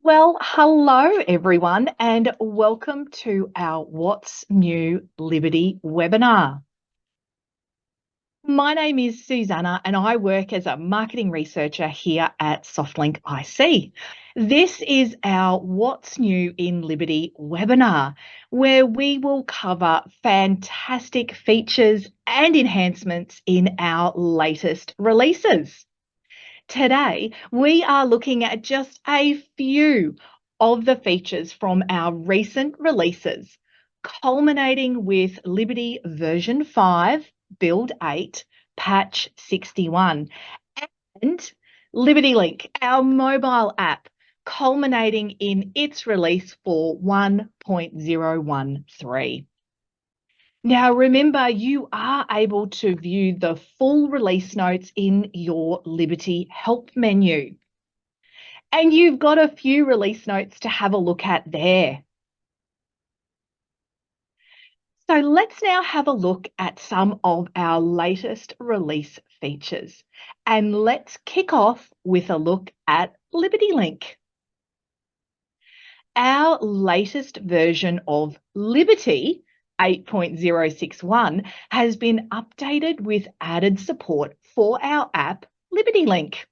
Well, hello everyone, and welcome to our What's New Liberty webinar. My name is Susanna, and I work as a marketing researcher here at SoftLink IC. This is our What's New in Liberty webinar, where we will cover fantastic features and enhancements in our latest releases. Today, we are looking at just a few of the features from our recent releases, culminating with Liberty version 5, build 8, patch 61, and Liberty Link, our mobile app, culminating in its release for 1.013. Now, remember, you are able to view the full release notes in your Liberty help menu. And you've got a few release notes to have a look at there. So let's now have a look at some of our latest release features. And let's kick off with a look at Liberty Link. Our latest version of Liberty 8.061 has been updated with added support for our app Liberty Link.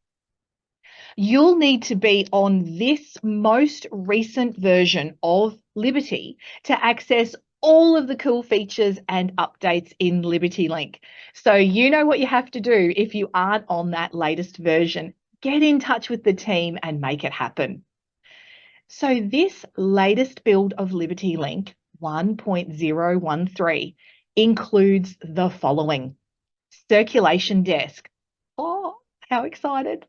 You'll need to be on this most recent version of Liberty to access all of the cool features and updates in Liberty Link. So you know what you have to do if you aren't on that latest version. Get in touch with the team and make it happen. So this latest build of Liberty Link 1.013 includes the following: circulation desk. Oh, how excited.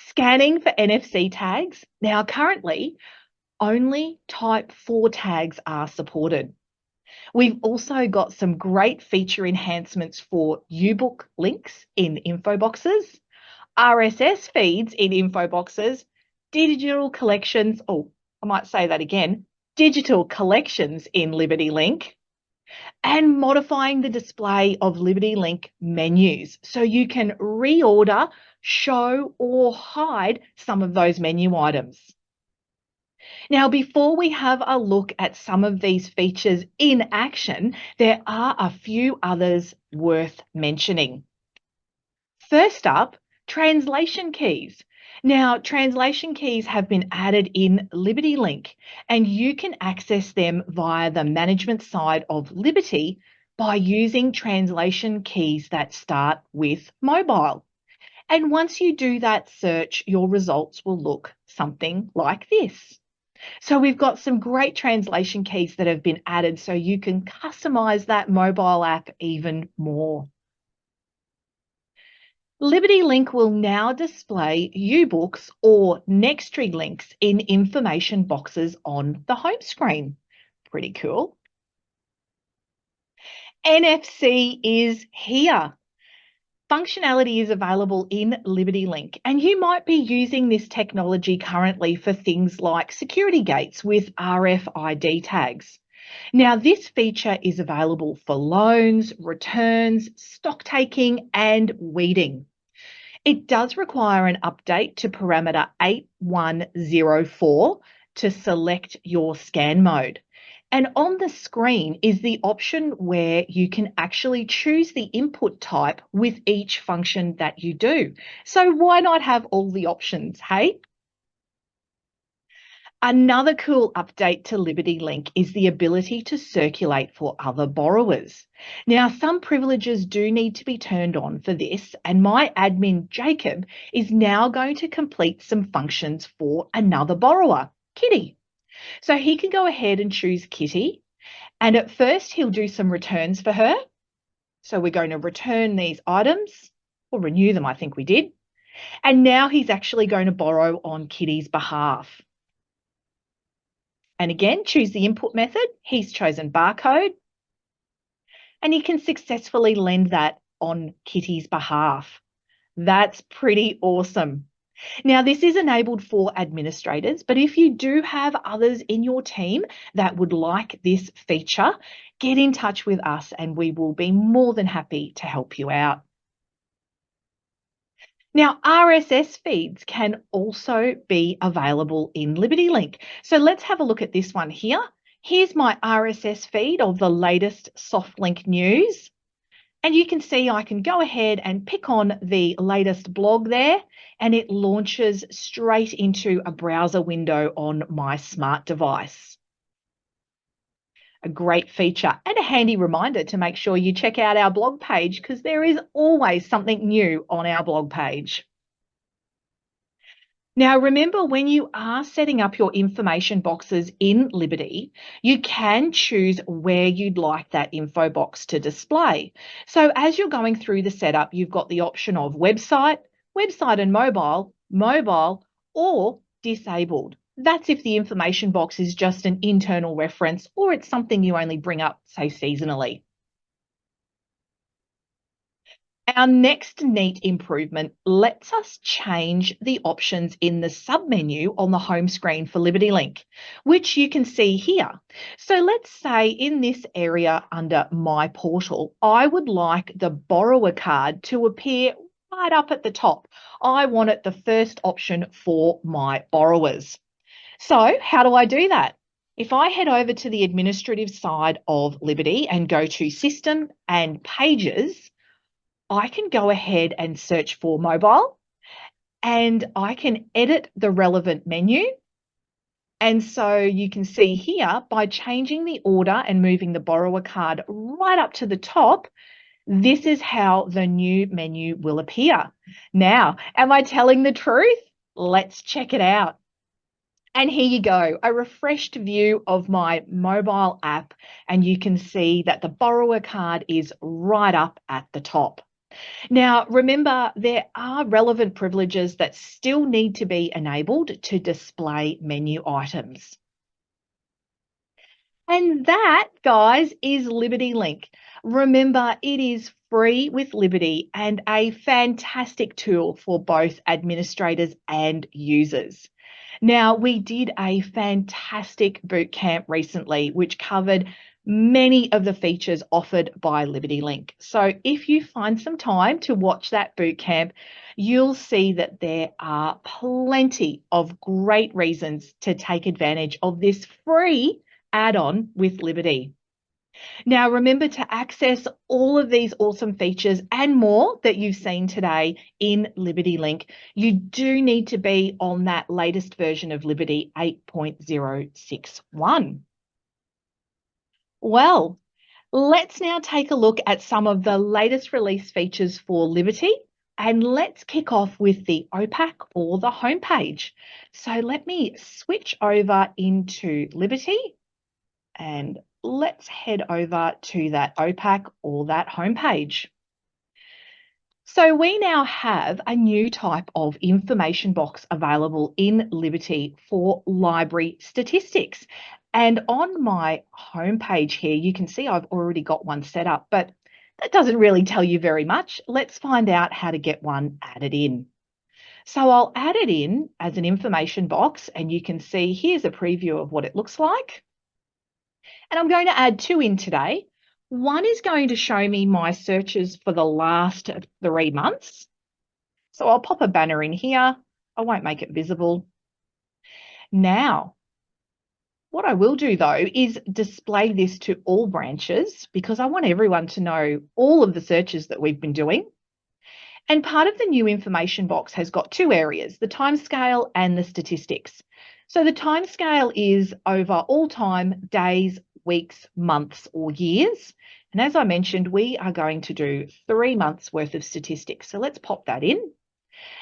Scanning for NFC tags. Now, currently, only type 4 tags are supported. We've also got some great feature enhancements for YouBoox links in info boxes, RSS feeds in info boxes, digital collections, I might say that again, digital collections in Liberty Link, and modifying the display of Liberty Link menus so you can reorder, show, or hide some of those menu items. Now, before we have a look at some of these features in action, there are a few others worth mentioning. First up, translation keys. Now, translation keys have been added in Liberty Link, and you can access them via the management side of Liberty by using translation keys that start with mobile. And once you do that search, your results will look something like this. So we've got some great translation keys that have been added so you can customize that mobile app even more. Liberty Link will now display YouBoox or Nextory links in information boxes on the home screen. Pretty cool. NFC is here. Functionality is available in Liberty Link, and you might be using this technology currently for things like security gates with RFID tags. Now, this feature is available for loans, returns, stock taking, and weeding. It does require an update to parameter 8104 to select your scan mode. And on the screen is the option where you can actually choose the input type with each function that you do. So why not have all the options, hey? Another cool update to Liberty Link is the ability to circulate for other borrowers. Now, some privileges do need to be turned on for this, and my admin, Jacob, is now going to complete some functions for another borrower, Kitty. So he can go ahead and choose Kitty, and at first he'll do some returns for her. So we're going to return these items, or renew them, I think we did. And now he's actually going to borrow on Kitty's behalf. And again, choose the input method. He's chosen barcode. And he can successfully lend that on Kitty's behalf. That's pretty awesome. Now, this is enabled for administrators, but if you do have others in your team that would like this feature, get in touch with us and we will be more than happy to help you out. Now, RSS feeds can also be available in LibertyLink. So let's have a look at this one here. Here's my RSS feed of the latest SoftLink news. And you can see I can go ahead and pick on the latest blog there, and it launches straight into a browser window on my smart device. A great feature and a handy reminder to make sure you check out our blog page, because there is always something new on our blog page. Now, remember, when you are setting up your information boxes in Liberty, you can choose where you'd like that info box to display. So as you're going through the setup, you've got the option of website, website and mobile, mobile, or disabled. That's if the information box is just an internal reference or it's something you only bring up, say, seasonally. Our next neat improvement lets us change the options in the submenu on the home screen for LibertyLink, which you can see here. So let's say in this area under My Portal, I would like the borrower card to appear right up at the top. I want it the first option for my borrowers. So how do I do that? If I head over to the administrative side of Liberty and go to System and Pages, I can go ahead and search for mobile, and I can edit the relevant menu. And so you can see here, by changing the order and moving the borrower card right up to the top, this is how the new menu will appear. Now, am I telling the truth? Let's check it out. And here you go, a refreshed view of my mobile app, and you can see that the borrower card is right up at the top. Now, remember, there are relevant privileges that still need to be enabled to display menu items. And that, guys, is LibertyLink. Remember, it is free with Liberty and a fantastic tool for both administrators and users. Now, we did a fantastic bootcamp recently, which covered many of the features offered by LibertyLink. So if you find some time to watch that bootcamp, you'll see that there are plenty of great reasons to take advantage of this free add-on with Liberty. Now, remember to access all of these awesome features and more that you've seen today in LibertyLink. You do need to be on that latest version of Liberty 8.061. Well, let's now take a look at some of the latest release features for Liberty, and let's kick off with the OPAC or the homepage. So let me switch over into Liberty and let's head over to that OPAC or that homepage. So we now have a new type of information box available in Liberty for library statistics. And on my homepage here, you can see I've already got one set up, but that doesn't really tell you very much. Let's find out how to get one added in. So I'll add it in as an information box, and you can see here's a preview of what it looks like. And I'm going to add two in today. One is going to show me my searches for the last 3 months. So I'll pop a banner in here. I won't make it visible. Now, what I will do though is display this to all branches, because I want everyone to know all of the searches that we've been doing. And part of the new information box has got two areas, the timescale and the statistics. So the timescale is over all time, days, weeks, months, or years. And as I mentioned, we are going to do 3 months worth of statistics. So let's pop that in.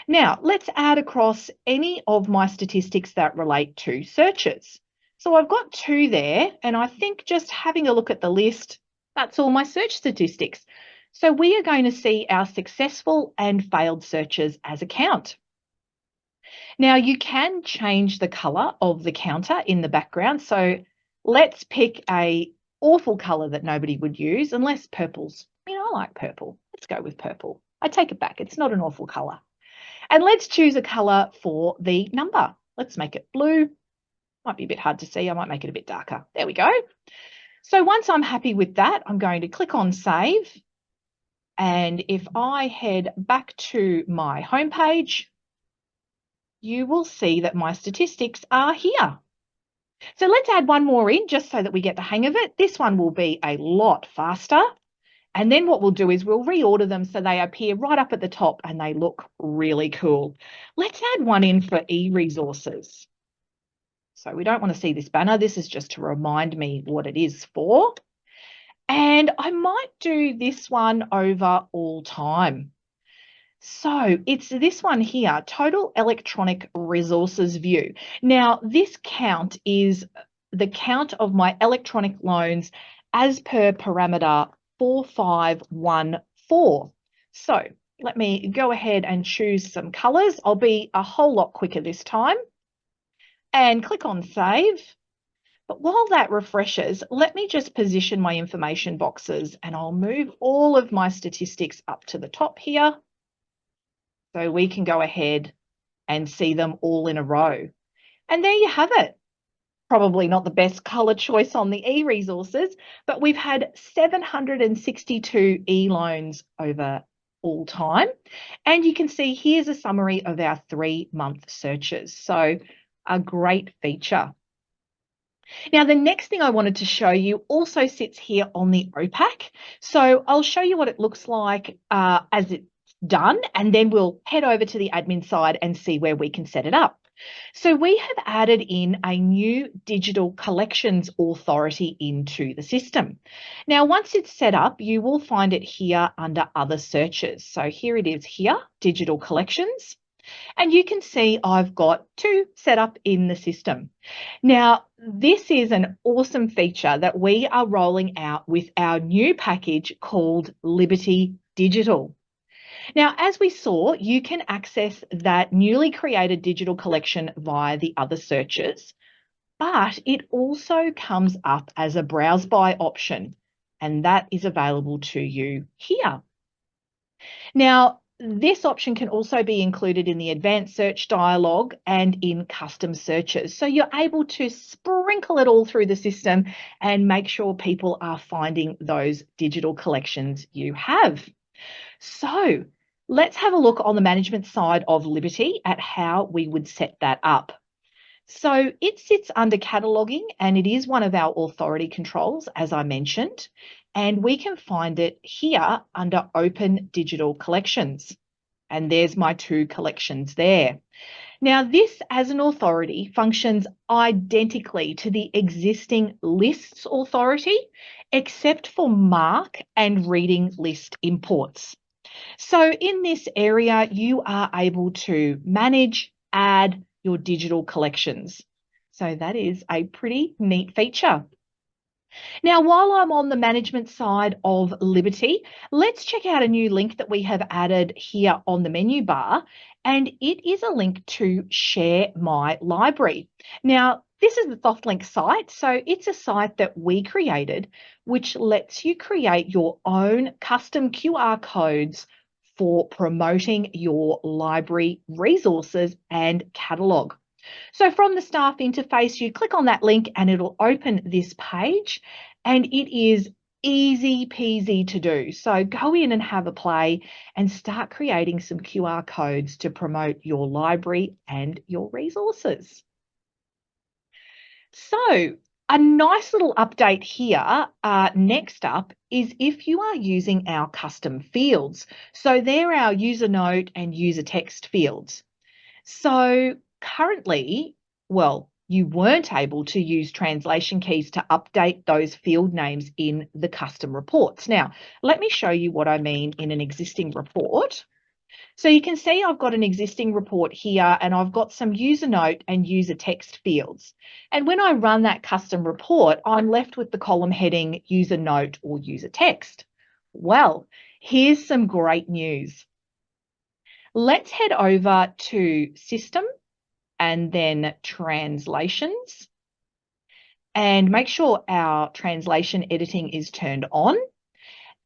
Now, let's add across any of my statistics that relate to searches. So I've got 2 there, and I think just having a look at the list, that's all my search statistics. So we are going to see our successful and failed searches as a count. Now, you can change the color of the counter in the background. So let's pick a awful color that nobody would use, unless purple's, I like purple. Let's go with purple. I take it back. It's not an awful color. And let's choose a color for the number. Let's make it blue. Might be a bit hard to see. I might make it a bit darker. There we go. So once I'm happy with that, I'm going to click on Save. And if I head back to my homepage, you will see that my statistics are here. So let's add one more in just so that we get the hang of it. This one will be a lot faster. And then what we'll do is we'll reorder them so they appear right up at the top and they look really cool. Let's add one in for e-resources. So we don't want to see this banner. This is just to remind me what it is for. And I might do this one over all time. So it's this one here, total electronic resources view. Now, this count is the count of my electronic loans as per parameter 4514. So let me go ahead and choose some colors. I'll be a whole lot quicker this time and click on save. But while that refreshes, let me just position my information boxes and I'll move all of my statistics up to the top here so we can go ahead and see them all in a row. And there you have it. Probably not the best color choice on the e-resources, but we've had 762 e-loans over all time. And you can see here's a summary of our 3-month searches. So a great feature. Now, the next thing I wanted to show you also sits here on the OPAC. So I'll show you what it looks like as it's done, and then we'll head over to the admin side and see where we can set it up. So we have added in a new digital collections authority into the system. Now, once it's set up, you will find it here under other searches. So here it is here, digital collections. And you can see I've got 2 set up in the system. Now, this is an awesome feature that we are rolling out with our new package called Liberty Digital. Now, as we saw, you can access that newly created digital collection via the other searches, but it also comes up as a browse by option, and that is available to you here. Now, this option can also be included in the advanced search dialog and in custom searches. So you're able to sprinkle it all through the system and make sure people are finding those digital collections you have. So let's have a look on the management side of Liberty at how we would set that up. So it sits under cataloging and it is one of our authority controls, as I mentioned, and we can find it here under Open Digital Collections. And there's my 2 collections there. Now, this as an authority functions identically to the existing lists authority, except for mark and reading list imports. So in this area, you are able to manage, add your digital collections. So that is a pretty neat feature. Now, while I'm on the management side of Liberty, let's check out a new link that we have added here on the menu bar, and it is a link to ShareMyLibrary. Now, this is the SoftLink site, so it's a site that we created, which lets you create your own custom QR codes for promoting your library resources and catalogue. So from the staff interface, you click on that link and it'll open this page, and it is easy peasy to do. So go in and have a play and start creating some QR codes to promote your library and your resources. So a nice little update here next up is if you are using our custom fields. So they're our usernote and usertext fields. So currently, well, you weren't able to use translation keys to update those field names in the custom reports. Now, let me show you what I mean in an existing report. So you can see I've got an existing report here and I've got some usernote and usertext fields. And when I run that custom report, I'm left with the column heading usernote or usertext. Well, here's some great news. Let's head over to System and then Translations and make sure our translation editing is turned on.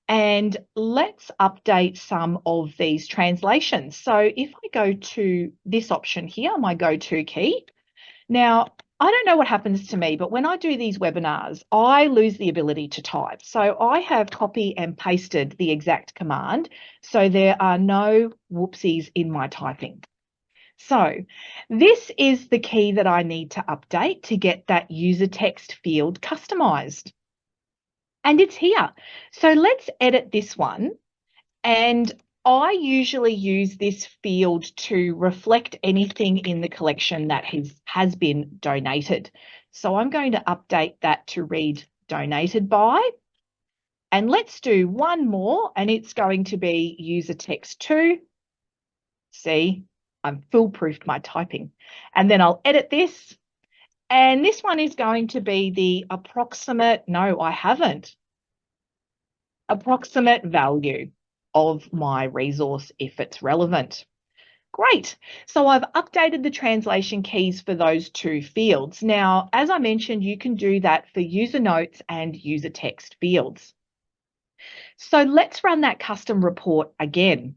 And let's update some of these translations. So if I go to this option here, my go-to key, now I don't know what happens to me, but when I do these webinars, I lose the ability to type. So I have copy and pasted the exact command, so there are no whoopsies in my typing. So this is the key that I need to update to get that user text field customized. And it's here. So let's edit this one. And I usually use this field to reflect anything in the collection that has been donated. So I'm going to update that to read donated by. And let's do one more, and it's going to be user text 2. See, I'm foolproofed my typing. And then I'll edit this. And this one is going to be the approximate, no, I haven't, approximate value of my resource if it's relevant. Great. So I've updated the translation keys for those two fields. Now, as I mentioned, you can do that for user notes and user text fields. So let's run that custom report again.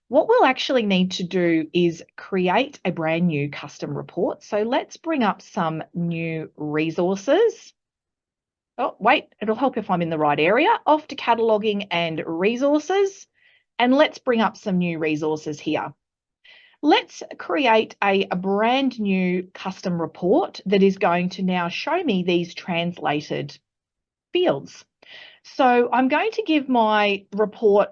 What we'll actually need to do is create a brand new custom report. So let's bring up some new resources. Oh, wait, it'll help if I'm in the right area. Off to cataloging and resources. And let's bring up some new resources here. Let's create a brand new custom report that is going to now show me these translated fields. So I'm going to give my report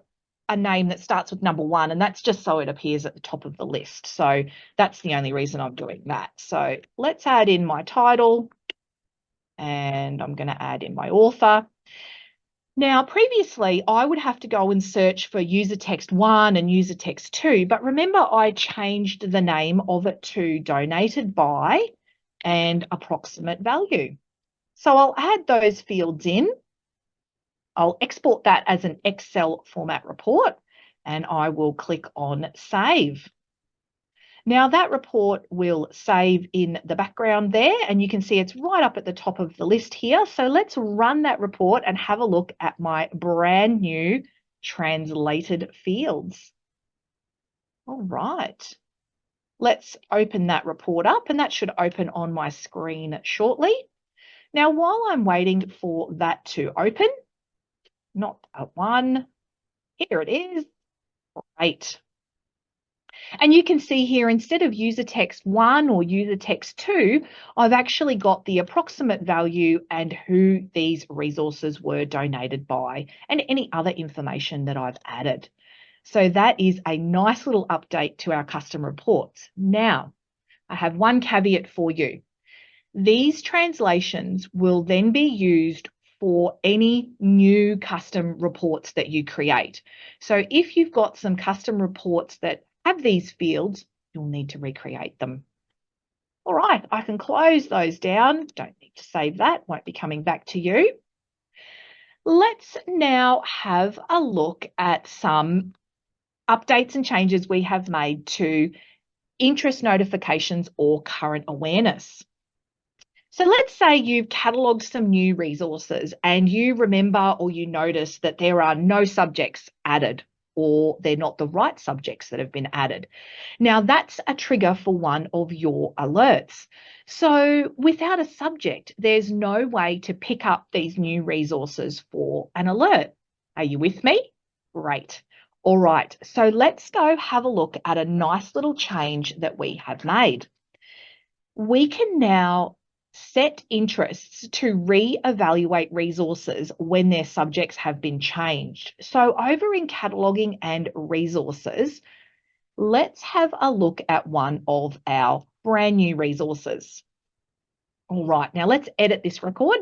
a name that starts with number 1, and that's just so it appears at the top of the list. So that's the only reason I'm doing that. So let's add in my title, and I'm going to add in my author. Now, previously, I would have to go and search for user text 1 and user text 2, but remember I changed the name of it to donated by and approximate value. So I'll add those fields in. I'll export that as an Excel format report, and I will click on Save. Now that report will save in the background there, and you can see it's right up at the top of the list here. So let's run that report and have a look at my brand new translated fields. All right, let's open that report up, and that should open on my screen shortly. Now, while I'm waiting for that to open, not a one, here it is, great. And you can see here, instead of user text 1 or user text 2, I've actually got the approximate value and who these resources were donated by and any other information that I've added. So that is a nice little update to our custom reports. Now, I have one caveat for you. These translations will then be used for any new custom reports that you create. So if you've got some custom reports that have these fields, you'll need to recreate them. All right, I can close those down. Don't need to save that, won't be coming back to you. Let's now have a look at some updates and changes we have made to interest notifications or current awareness. So let's say you've catalogued some new resources and you remember or you notice that there are no subjects added, or they're not the right subjects that have been added. Now that's a trigger for one of your alerts. So without a subject, there's no way to pick up these new resources for an alert. Are you with me? Great. All right, so let's go have a look at a nice little change that we have made. We can now set interests to re-evaluate resources when their subjects have been changed. So over in cataloging and resources, let's have a look at one of our brand new resources. All right, now let's edit this record.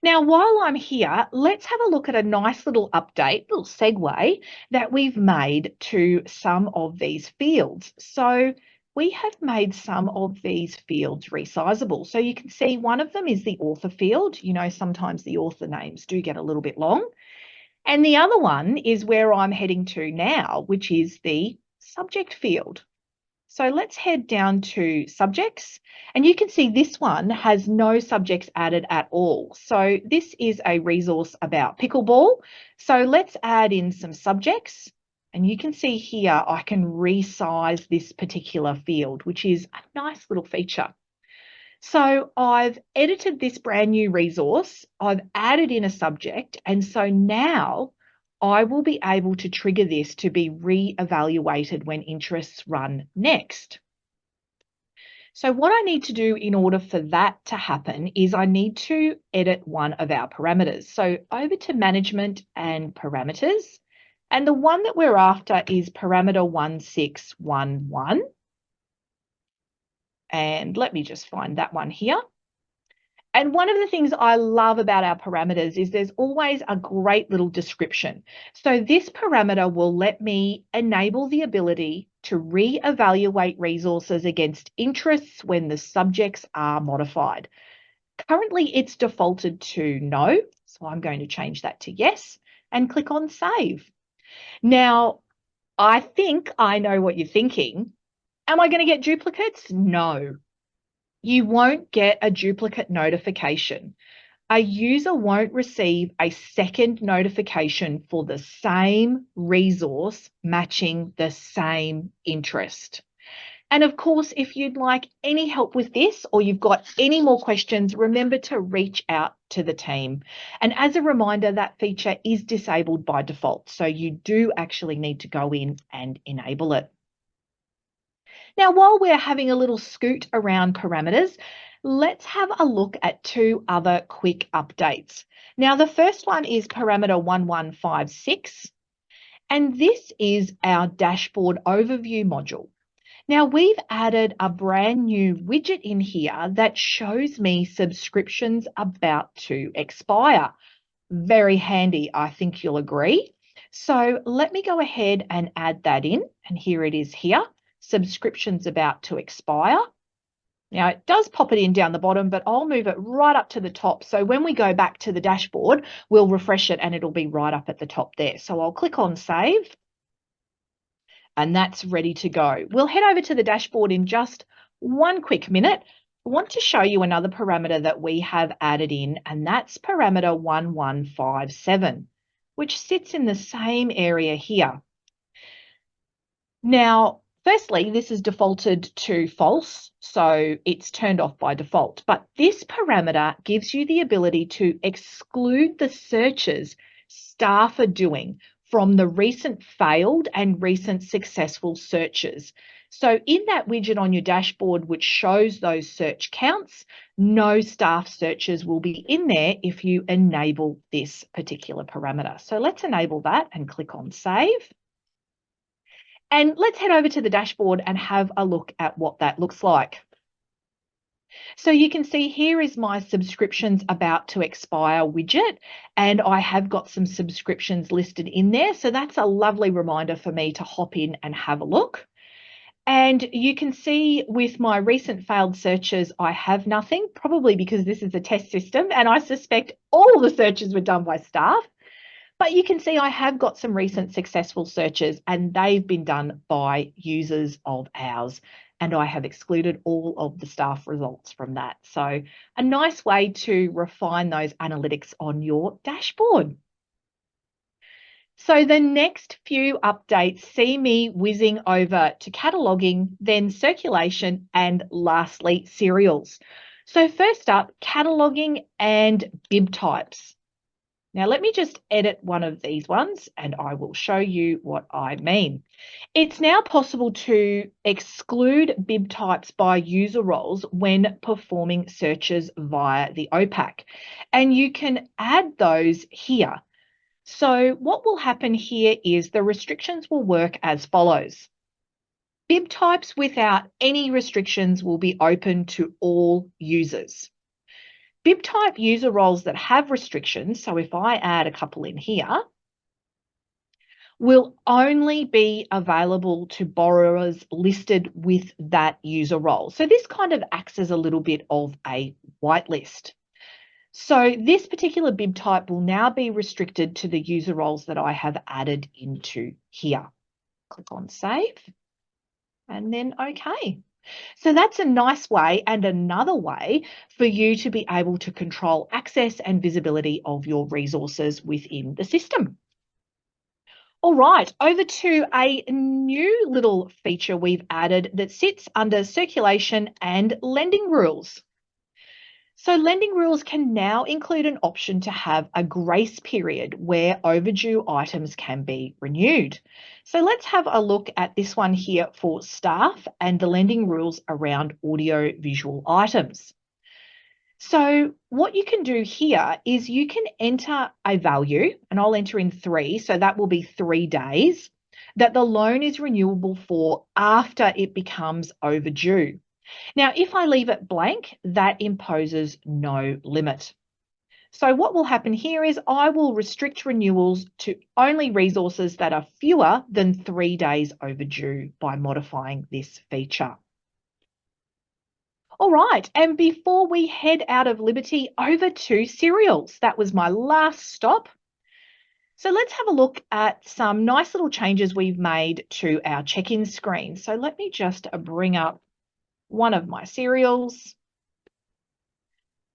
Now, while I'm here, let's have a look at a nice little update, little segue that we've made to some of these fields. So we have made some of these fields resizable. So you can see one of them is the author field. You know, sometimes the author names do get a little bit long. And the other one is where I'm heading to now, which is the subject field. So let's head down to subjects, and you can see this one has no subjects added at all. So this is a resource about pickleball. So let's add in some subjects, and you can see here I can resize this particular field, which is a nice little feature. So I've edited this brand new resource, I've added in a subject, and so now I will be able to trigger this to be re-evaluated when interests run next. So what I need to do in order for that to happen is I need to edit one of our parameters. So over to management and parameters, and the one that we're after is parameter 1611. And let me just find that one here. And one of the things I love about our parameters is there's always a great little description. So this parameter will let me enable the ability to re-evaluate resources against interests when the subjects are modified. Currently, it's defaulted to no, so I'm going to change that to yes and click on save. Now, I think I know what you're thinking. Am I going to get duplicates? No. You won't get a duplicate notification. A user won't receive a second notification for the same resource matching the same interest. And of course, if you'd like any help with this or you've got any more questions, remember to reach out to the team. And as a reminder, that feature is disabled by default, so you do actually need to go in and enable it. Now, while we're having a little scoot around parameters, let's have a look at two other quick updates. Now, the first one is parameter 1156, and this is our dashboard overview module. Now, we've added a brand new widget in here that shows me subscriptions about to expire. Very handy, I think you'll agree. So let me go ahead and add that in, and here it is here. Subscriptions about to expire. Now it does pop it in down the bottom, but I'll move it right up to the top. So when we go back to the dashboard, we'll refresh it and it'll be right up at the top there. So I'll click on save and that's ready to go. We'll head over to the dashboard in just one quick minute. I want to show you another parameter that we have added in, and that's parameter 1157, which sits in the same area here. Now, firstly, this is defaulted to false, so it's turned off by default. But this parameter gives you the ability to exclude the searches staff are doing from the recent failed and recent successful searches. So in that widget on your dashboard, which shows those search counts, no staff searches will be in there if you enable this particular parameter. So let's enable that and click on save. And let's head over to the dashboard and have a look at what that looks like. So you can see here is my subscriptions about to expire widget, and I have got some subscriptions listed in there. So that's a lovely reminder for me to hop in and have a look. And you can see with my recent failed searches, I have nothing, probably because this is a test system and I suspect all the searches were done by staff. But you can see I have got some recent successful searches and they've been done by users of ours. And I have excluded all of the staff results from that. So a nice way to refine those analytics on your dashboard. So the next few updates see me whizzing over to cataloging, then circulation, and lastly, serials. So first up, cataloging and bib types. Now, let me just edit one of these ones and I will show you what I mean. It's now possible to exclude bib types by user roles when performing searches via the OPAC, and you can add those here. So what will happen here is the restrictions will work as follows. Bib types without any restrictions will be open to all users. Bib type user roles that have restrictions, so if I add a couple in here, will only be available to borrowers listed with that user role. So this kind of acts as a little bit of a whitelist. So this particular bib type will now be restricted to the user roles that I have added into here. Click on save and then OK. So that's a nice way and another way for you to be able to control access and visibility of your resources within the system. All right, over to a new little feature we've added that sits under circulation and lending rules. So lending rules can now include an option to have a grace period where overdue items can be renewed. So let's have a look at this one here for staff and the lending rules around audio visual items. So what you can do here is you can enter a value, and I'll enter in 3, so that will be 3 days, that the loan is renewable for after it becomes overdue. Now, if I leave it blank, that imposes no limit. So what will happen here is I will restrict renewals to only resources that are fewer than 3 days overdue by modifying this feature. All right, and before we head out of Liberty over to cereals, that was my last stop. So let's have a look at some nice little changes we've made to our check-in screen. So let me just bring up one of my cereals.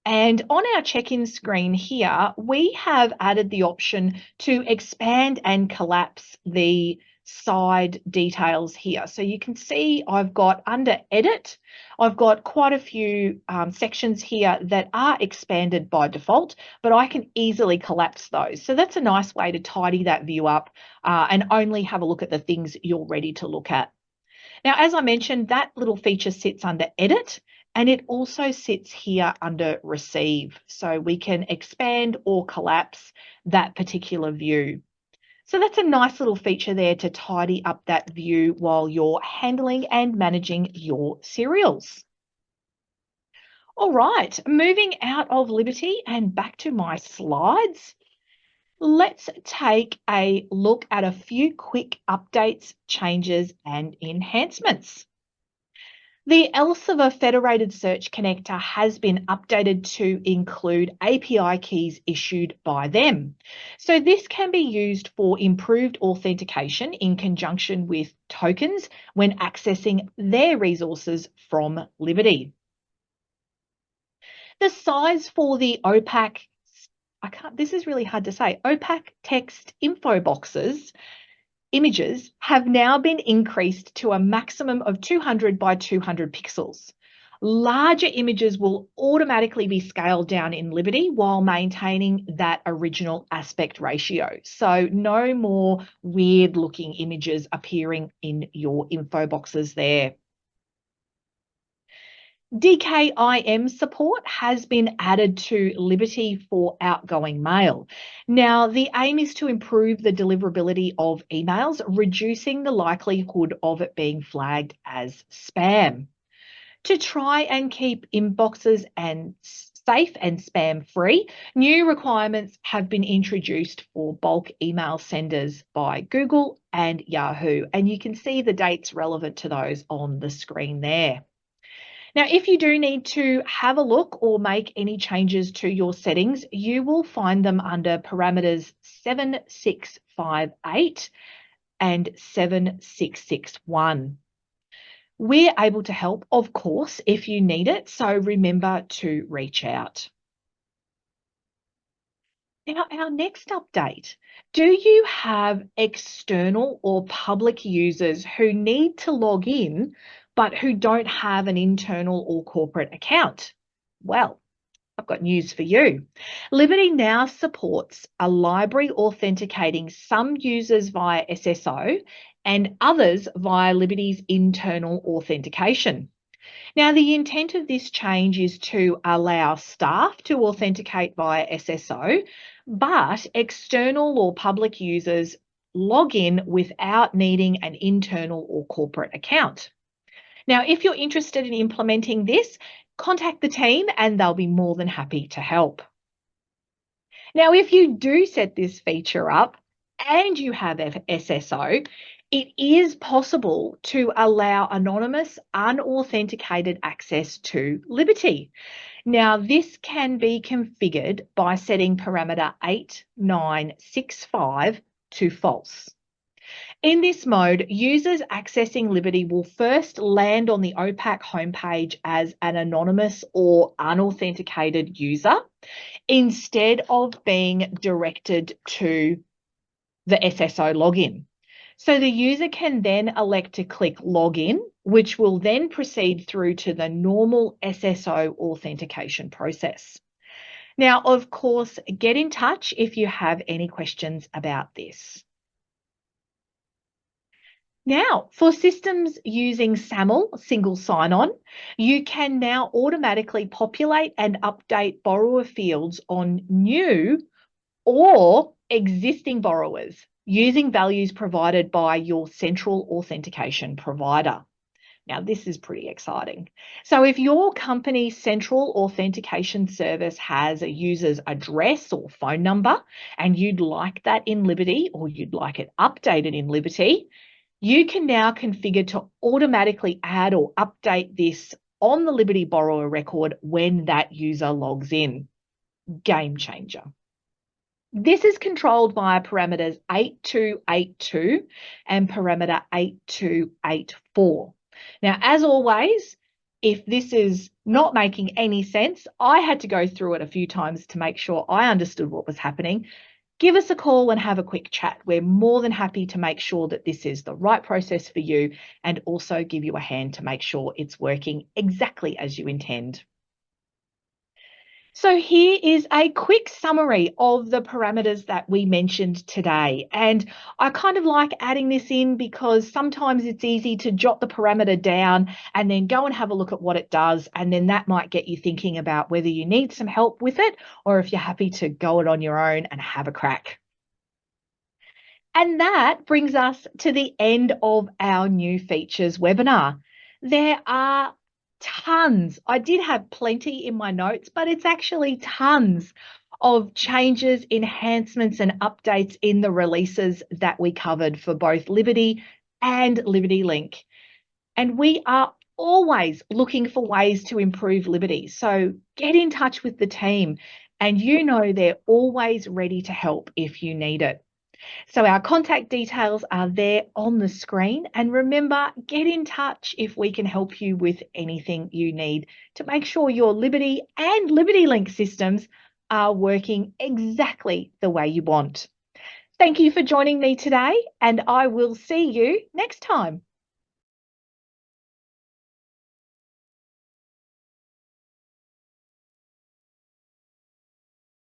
And on our check-in screen here, we have added the option to expand and collapse the side details here. So you can see I've got under edit, I've got quite a few sections here that are expanded by default, but I can easily collapse those. So that's a nice way to tidy that view up and only have a look at the things you're ready to look at. Now, as I mentioned, that little feature sits under edit, and it also sits here under receive. So we can expand or collapse that particular view. So that's a nice little feature there to tidy up that view while you're handling and managing your cereals. All right, moving out of Liberty and back to my slides. Let's take a look at a few quick updates, changes, and enhancements. The Elsevier Federated Search connector has been updated to include API keys issued by them. So this can be used for improved authentication in conjunction with tokens when accessing their resources from Liberty. The size for the OPAC, this is really hard to say, OPAC text info boxes images have now been increased to a maximum of 200 by 200 pixels. Larger images will automatically be scaled down in Liberty while maintaining that original aspect ratio. So no more weird looking images appearing in your info boxes there. DKIM support has been added to Liberty for outgoing mail. Now, the aim is to improve the deliverability of emails, reducing the likelihood of it being flagged as spam. To try and keep inboxes safe and spam-free, new requirements have been introduced for bulk email senders by Google and Yahoo, and you can see the dates relevant to those on the screen there. Now, if you do need to have a look or make any changes to your settings, you will find them under parameters 7658 and 7661. We're able to help, of course, if you need it, so remember to reach out. Now, our next update. Do you have external or public users who need to log in but who don't have an internal or corporate account? Well, I've got news for you. Liberty now supports a library authenticating some users via SSO and others via Liberty's internal authentication. Now, the intent of this change is to allow staff to authenticate via SSO, but external or public users log in without needing an internal or corporate account. Now, if you're interested in implementing this, contact the team and they'll be more than happy to help. Now, if you do set this feature up and you have SSO, it is possible to allow anonymous, unauthenticated access to Liberty. Now, this can be configured by setting parameter 8965 to false. In this mode, users accessing Liberty will first land on the OPAC homepage as an anonymous or unauthenticated user instead of being directed to the SSO login. So the user can then elect to click login which will then proceed through to the normal SSO authentication process. Now, of course, get in touch if you have any questions about this. Now, for systems using SAML, single sign-on, you can now automatically populate and update borrower fields on new or existing borrowers using values provided by your central authentication provider. Now, this is pretty exciting. So if your company's central authentication service has a user's address or phone number, and you'd like that in Liberty, or you'd like it updated in Liberty, you can now configure to automatically add or update this on the Liberty borrower record when that user logs in. Game changer. This is controlled via parameters 8282 and parameter 8284. Now, as always, if this is not making any sense, I had to go through it a few times to make sure I understood what was happening. Give us a call and have a quick chat. We're more than happy to make sure that this is the right process for you and also give you a hand to make sure it's working exactly as you intend. So here is a quick summary of the parameters that we mentioned today. And I kind of like adding this in because sometimes it's easy to jot the parameter down and then go and have a look at what it does. And then that might get you thinking about whether you need some help with it or if you're happy to go it on your own and have a crack. And that brings us to the end of our new features webinar. There are tons. I did have plenty in my notes, but it's actually tons of changes, enhancements, and updates in the releases that we covered for both Liberty and Liberty Link. And we are always looking for ways to improve Liberty. So get in touch with the team, and you know they're always ready to help if you need it. So our contact details are there on the screen. And remember, get in touch if we can help you with anything you need to make sure your Liberty and Liberty Link systems are working exactly the way you want. Thank you for joining me today, and I will see you next time.